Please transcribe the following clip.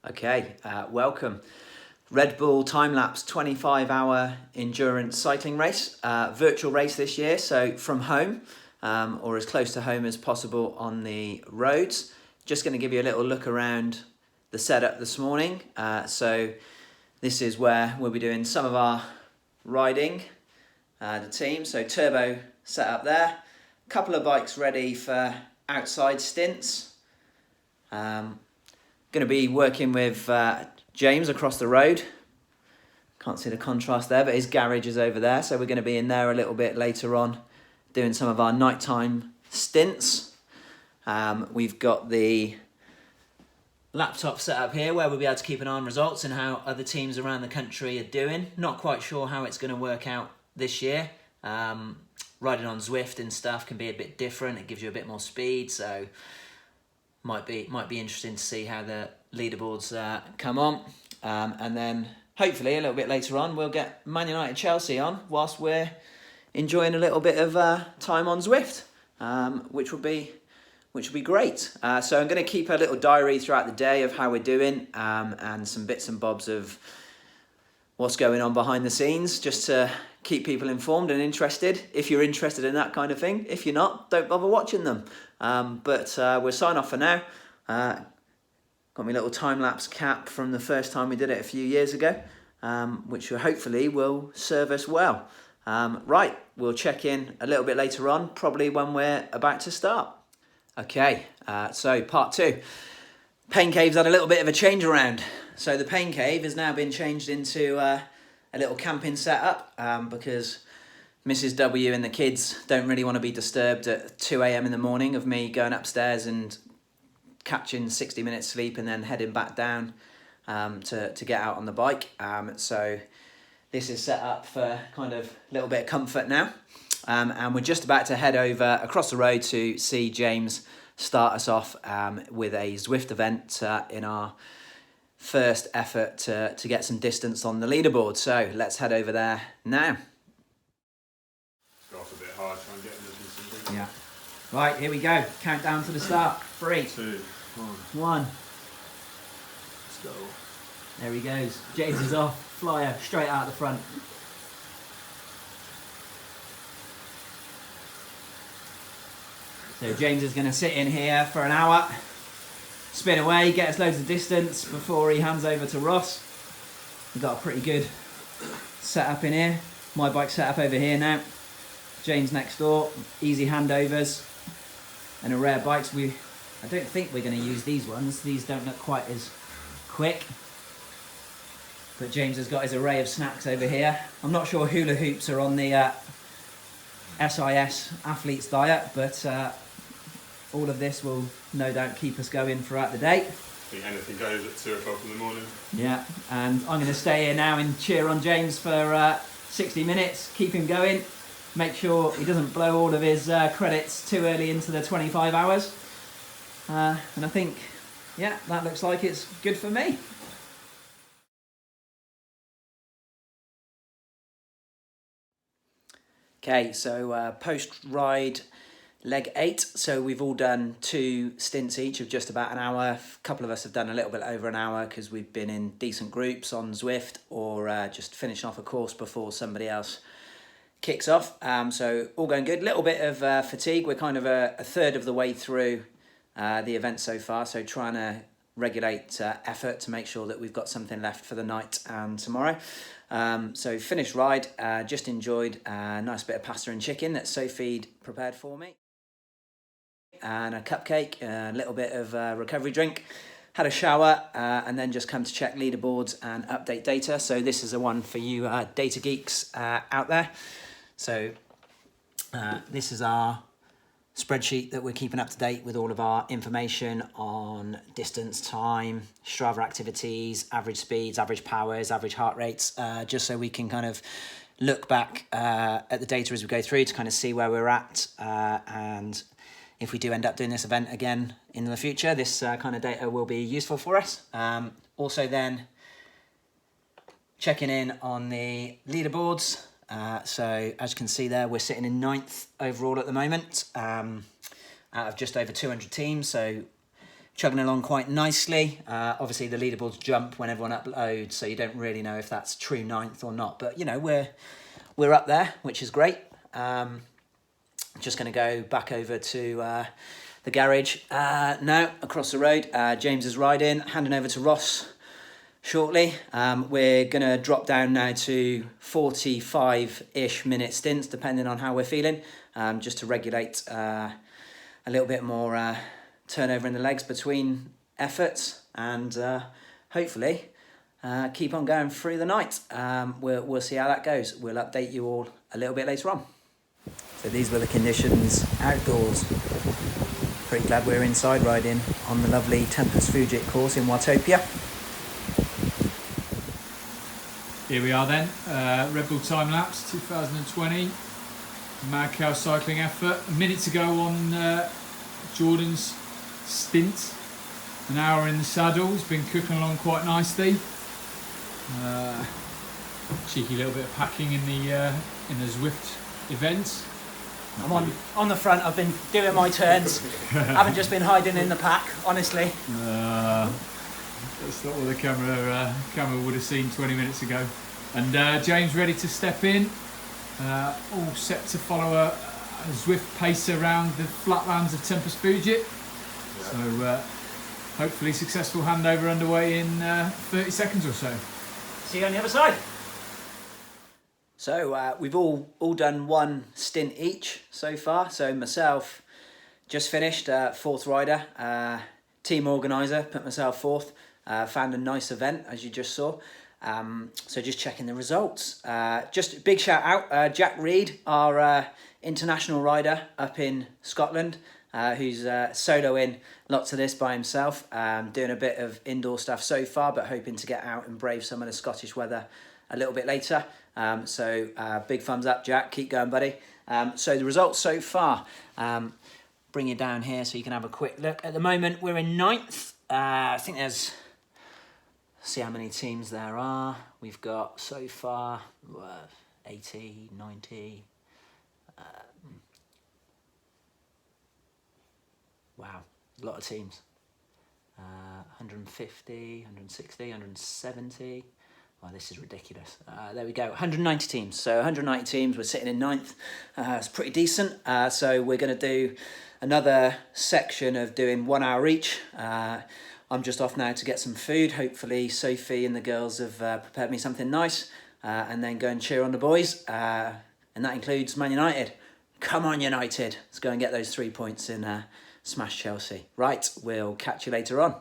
Okay, welcome. Red Bull Timelaps 25-hour endurance cycling race, virtual race this year, so from home or as close to home as possible on the roads. Just going to give you a little look around the setup this morning. So this is where we'll be doing some of our riding, the team. So turbo set up there, a couple of bikes ready for outside stints. Going to be working with James across the road. Can't see the contrast there, but his garage is over there. So we're going to be in there a little bit later on doing some of our nighttime stints. We've got the laptop set up here where we'll be able to keep an eye on results and how other teams around the country are doing. Not quite sure how it's going to work out this year. Riding on Zwift and stuff can be a bit different. It gives you a bit more speed, so might be interesting to see how the leaderboards come on. And then hopefully a little bit later on we'll get Man United Chelsea on whilst we're enjoying a little bit of time on Zwift, which will be great. So I'm going to keep a little diary throughout the day of how we're doing, and some bits and bobs of what's going on behind the scenes, just to keep people informed and interested, if you're interested in that kind of thing. If you're not, don't bother watching them. But we'll sign off for now. Got my little time-lapse cap from the first time we did it a few years ago, which hopefully will serve us well. Right, we'll check in a little bit later on, probably when we're about to start. Okay, so part two. Pain Cave's had a little bit of a change around. So the Pain Cave has now been changed into a little camping setup because Mrs. W and the kids don't really want to be disturbed at 2 a.m. in the morning of me going upstairs and catching 60 minutes sleep and then heading back down to get out on the bike. So this is set up for kind of a little bit of comfort now. And we're just about to head over across the road to see James start us off with a Zwift event in our first effort to get some distance on the leaderboard. So let's head over there now. Go off a bit hard, try and get into something. Yeah. Right, here we go. Countdown to the start. 3, 2, 1. Let's go. There he goes. James is off. Flyer straight out the front. So James is going to sit in here for an hour, spin away, get us loads of distance before he hands over to Ross. We've got a pretty good setup in here. My bike's set up over here now. James next door, easy handovers. And a rare bikes. I don't think we're going to use these ones. These don't look quite as quick. But James has got his array of snacks over here. I'm not sure hula hoops are on the SIS athlete's diet, but all of this will no doubt keep us going throughout the day. I think anything goes at 2 o'clock in the morning. Yeah, and I'm going to stay here now and cheer on James for 60 minutes, keep him going, make sure he doesn't blow all of his credits too early into the 25 hours. And I think, yeah, that looks like it's good for me. Okay, so post-ride leg 8. So we've all done 2 stints each of just about an hour. A couple of us have done a little bit over an hour because we've been in decent groups on Zwift or just finishing off a course before somebody else kicks off. So all going good. Little bit of fatigue. We're kind of a third of the way through the event so far. So trying to regulate effort to make sure that we've got something left for the night and tomorrow. So finished ride, just enjoyed a nice bit of pasta and chicken that Sophie prepared for me. And a cupcake, a little bit of recovery drink. Had a shower and then just come to check leaderboards and update data. So this is the one for you data geeks out there. So this is our spreadsheet that we're keeping up to date with all of our information on distance, time, Strava activities, average speeds, average powers, average heart rates, just so we can kind of look back at the data as we go through to kind of see where we're at. And if we do end up doing this event again in the future, this kind of data will be useful for us. Also then checking in on the leaderboards. So as you can see there, we're sitting in 9th overall at the moment, out of just over 200 teams. So chugging along quite nicely. Obviously, the leaderboards jump when everyone uploads, so you don't really know if that's true ninth or not. But, you know, we're up there, which is great. Just going to go back over to the garage now, across the road. James is riding, handing over to Ross shortly. We're going to drop down now to 45-ish minute stints, depending on how we're feeling, just to regulate a little bit more turnover in the legs between efforts, and hopefully keep on going through the night. We'll see how that goes. We'll update you all a little bit later on. So these were the conditions outdoors. Pretty glad we're inside riding on the lovely Tempest Fugit course in Watopia. Here we are then, Red Bull Timelaps 2020, mad cow cycling effort. A minute to go on Jordan's stint, an hour in the saddle. He's been cooking along quite nicely. Cheeky little bit of packing in the Zwift event. I'm on the front. I've been doing my turns. Haven't just been hiding in the pack, honestly. That's not what the camera would have seen 20 minutes ago. And James ready to step in, all set to follow a Zwift pace around the flatlands of Tempest Fugit. So hopefully successful handover underway in 30 seconds or so. See you on the other side. So we've all done one stint each so far. So myself just finished, fourth rider, team organiser, put myself fourth. Found a nice event, as you just saw. So just checking the results. Just a big shout out, Jack Reed, our international rider up in Scotland, who's soloing lots of this by himself, doing a bit of indoor stuff so far, but hoping to get out and brave some of the Scottish weather a little bit later. So big thumbs up, Jack. Keep going, buddy. So the results so far, bring you down here so you can have a quick look. At the moment, we're in ninth. I think there's... See how many teams there are. We've got so far 80, 90. Wow, a lot of teams. 150, 160, 170. Wow, this is ridiculous. There we go, 190 teams. So 190 teams, we're sitting in ninth. It's pretty decent. So we're going to do another section of doing 1 hour each. I'm just off now to get some food. Hopefully Sophie and the girls have prepared me something nice, and then go and cheer on the boys. And that includes Man United. Come on, United. Let's go and get those 3 points and smash Chelsea. Right, we'll catch you later on.